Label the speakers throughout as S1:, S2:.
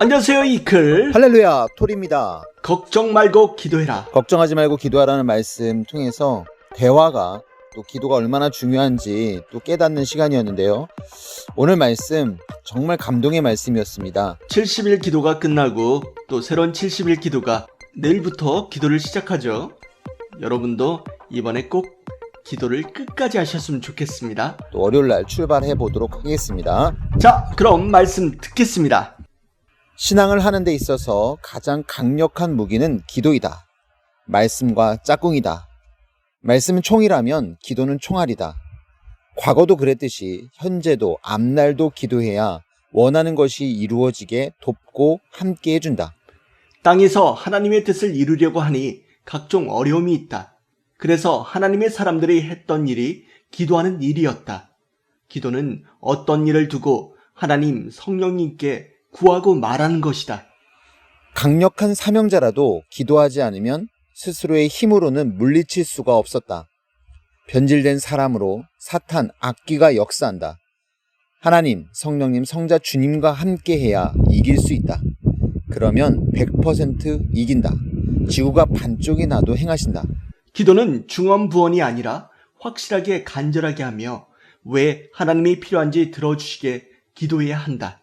S1: 안녕하세요, 이클.
S2: 할렐루야, 톨입니다.
S1: 걱정 말고 기도해라.
S2: 걱정하지 말고 기도하라는 말씀 통해서 대화가 또 기도가 얼마나 중요한지 또 깨닫는 시간이었는데요. 오늘 말씀 정말 감동의 말씀이었습니다.
S1: 70일 기도가 끝나고 또 새로운 70일 기도가 내일부터 기도를 시작하죠. 여러분도 이번에 꼭 기도를 끝까지 하셨으면 좋겠습니다.
S2: 또 월요일날 출발해 보도록 하겠습니다.
S1: 자, 그럼 말씀 듣겠습니다.
S2: 신앙을 하는 데 있어서 가장 강력한 무기는 기도이다. 말씀과 짝꿍이다. 말씀은 총이라면 기도는 총알이다. 과거도 그랬듯이 현재도 앞날도 기도해야 원하는 것이 이루어지게 돕고 함께 해준다.
S1: 땅에서 하나님의 뜻을 이루려고 하니 각종 어려움이 있다. 그래서 하나님의 사람들이 했던 일이 기도하는 일이었다. 기도는 어떤 일을 두고 하나님 성령님께 구하고 말하는 것이다.
S2: 강력한 사명자라도 기도하지 않으면 스스로의 힘으로는 물리칠 수가 없었다. 변질된 사람으로 사탄 악귀가 역사한다. 하나님, 성령님, 성자 주님과 함께해야 이길 수 있다. 그러면 100% 이긴다. 지구가 반쪽이 나도 행하신다.
S1: 기도는 중언부언이 아니라 확실하게 간절하게 하며 왜 하나님이 필요한지 들어주시게 기도해야 한다.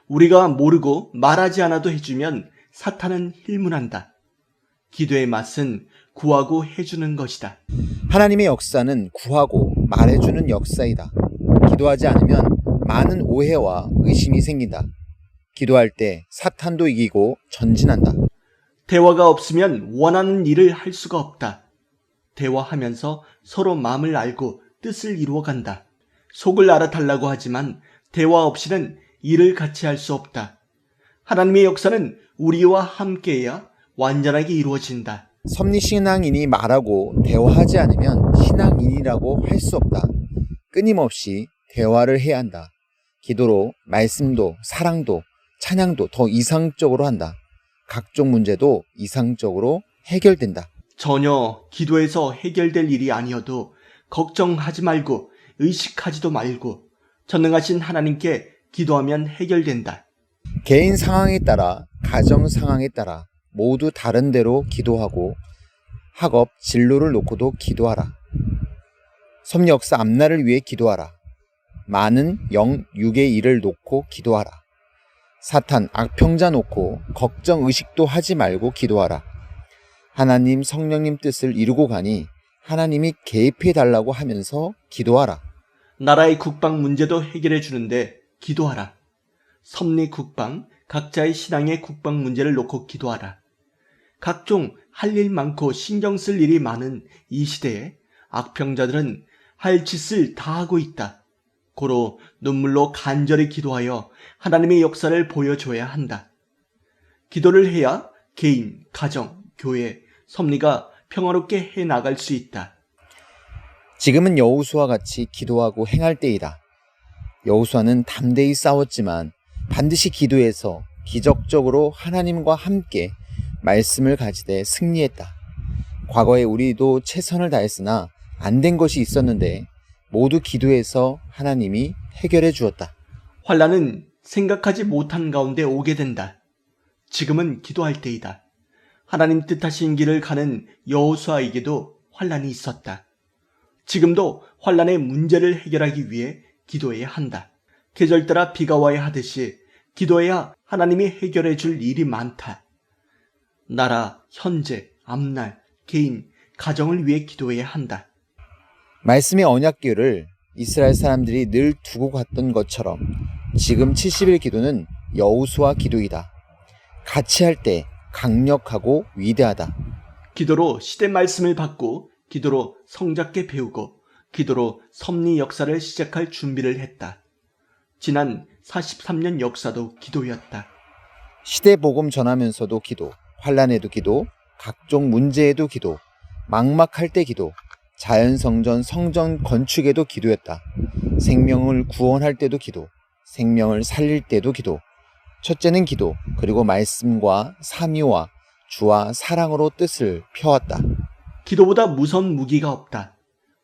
S1: 우리가 모르고 말하지 않아도 해주면 사탄은 힐문한다. 기도의 맛은 구하고 해주는 것이다.
S2: 하나님의 역사는 구하고 말해주는 역사이다. 기도하지 않으면 많은 오해와 의심이 생긴다. 기도할 때 사탄도 이기고 전진한다.
S1: 대화가 없으면 원하는 일을 할 수가 없다. 대화하면서 서로 마음을 알고 뜻을 이루어간다. 속을 알아달라고 하지만 대화 없이는 일을 같이 할 수 없다. 하나님의 역사는 우리와 함께해야 완전하게 이루어진다.
S2: 섭리신앙인이 말하고 대화하지 않으면 신앙인이라고 할 수 없다. 끊임없이 대화를 해야 한다. 기도로 말씀도 사랑도 찬양도 더 이상적으로 한다. 각종 문제도 이상적으로 해결된다.
S1: 전혀 기도에서 해결될 일이 아니어도 걱정하지 말고 의식하지도 말고 전능하신 하나님께 기도하면 해결된다.
S2: 개인 상황에 따라 가정 상황에 따라 모두 다른 대로 기도하고 학업 진로를 놓고도 기도하라. 섭리 역사 앞날을 위해 기도하라. 많은 영 육의 일을 놓고 기도하라. 사탄 악평자 놓고 걱정 의식도 하지 말고 기도하라. 하나님 성령님 뜻을 이루고 가니 하나님이 개입해 달라고 하면서 기도하라.
S1: 나라의 국방 문제도 해결해 주는데 기도하라. 섭리 국방, 각자의 신앙의 국방 문제를 놓고 기도하라. 각종 할 일 많고 신경 쓸 일이 많은 이 시대에 악평자들은 할 짓을 다 하고 있다. 고로 눈물로 간절히 기도하여 하나님의 역사를 보여줘야 한다. 기도를 해야 개인, 가정, 교회, 섭리가 평화롭게 해나갈 수 있다.
S2: 지금은 여호수아와 같이 기도하고 행할 때이다. 여호수아는 담대히 싸웠지만 반드시 기도해서 기적적으로 하나님과 함께 말씀을 가지되 승리했다. 과거에 우리도 최선을 다했으나 안 된 것이 있었는데 모두 기도해서 하나님이 해결해 주었다.
S1: 환난은 생각하지 못한 가운데 오게 된다. 지금은 기도할 때이다. 하나님 뜻하신 길을 가는 여호수아에게도 환난이 있었다. 지금도 환난의 문제를 해결하기 위해 기도해야 한다. 계절 따라 비가 와야 하듯이 기도해야 하나님이 해결해 줄 일이 많다. 나라, 현재, 앞날, 개인, 가정을 위해 기도해야 한다.
S2: 말씀의 언약궤를 이스라엘 사람들이 늘 두고 갔던 것처럼 지금 70일 기도는 여호수아 기도이다. 같이 할 때 강력하고 위대하다.
S1: 기도로 시대 말씀을 받고 기도로 성잡게 배우고 기도로 섭리 역사를 시작할 준비를 했다. 지난 43년 역사도 기도였다.
S2: 시대 복음 전하면서도 기도, 환난에도 기도, 각종 문제에도 기도, 막막할 때 기도, 자연성전 성전 건축에도 기도였다. 생명을 구원할 때도 기도, 생명을 살릴 때도 기도. 첫째는 기도, 그리고 말씀과 삼위와 주와 사랑으로 뜻을 펴왔다.
S1: 기도보다 무서운 무기가 없다.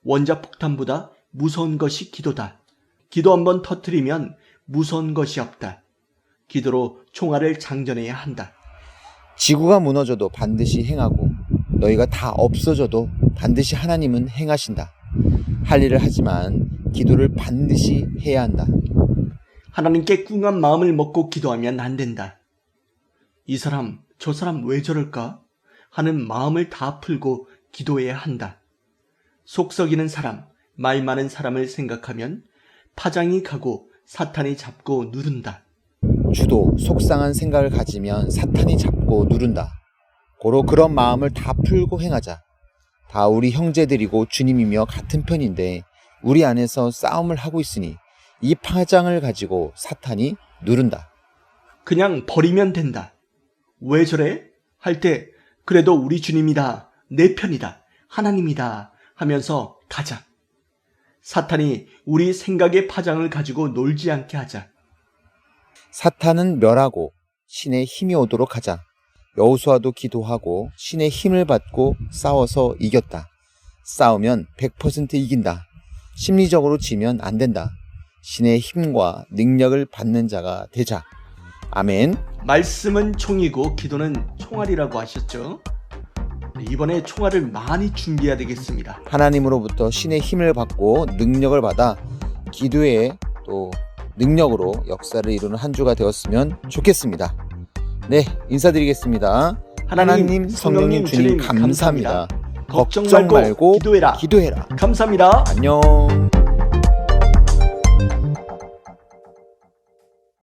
S1: 원자폭탄보다 무서운 것이 기도다. 기도 한번 터뜨리면 무서운 것이 없다. 기도로 총알을 장전해야 한다.
S2: 지구가 무너져도 반드시 행하고 너희가 다 없어져도 반드시 하나님은 행하신다. 할 일을 하지만 기도를 반드시 해야 한다.
S1: 하나님께 꿍한 마음을 먹고 기도하면 안 된다. 이 사람, 저 사람 왜 저럴까? 하는 마음을 다 풀고 기도해야 한다. 속 썩이는 사람, 말 많은 사람을 생각하면 파장이 가고 사탄이 잡고 누른다.
S2: 주도 속상한 생각을 가지면 사탄이 잡고 누른다. 고로 그런 마음을 다 풀고 행하자. 다 우리 형제들이고 주님이며 같은 편인데 우리 안에서 싸움을 하고 있으니 이 파장을 가지고 사탄이 누른다.
S1: 그냥 버리면 된다. 왜 저래? 할 때 그래도 우리 주님이다, 내 편이다, 하나님이다 하면서 가자. 사탄이 우리 생각의 파장을 가지고 놀지 않게 하자.
S2: 사탄은 멸하고 신의 힘이 오도록 하자. 여호수아도 기도하고 신의 힘을 받고 싸워서 이겼다. 싸우면 100% 이긴다. 심리적으로 지면 안 된다. 신의 힘과 능력을 받는 자가 되자. 아멘.
S1: 말씀은 총이고 기도는 총알이라고 하셨죠? 이번에 총알을 많이 준비해야 되겠습니다.
S2: 하나님으로부터 신의 힘을 받고 능력을 받아 기도의 또 능력으로 역사를 이루는 한 주가 되었으면 좋겠습니다. 네, 인사드리겠습니다. 하나님, 성령님, 주님 감사합니다.
S1: 걱정 말고 기도해라.
S2: 기도해라.
S1: 감사합니다.
S2: 안녕.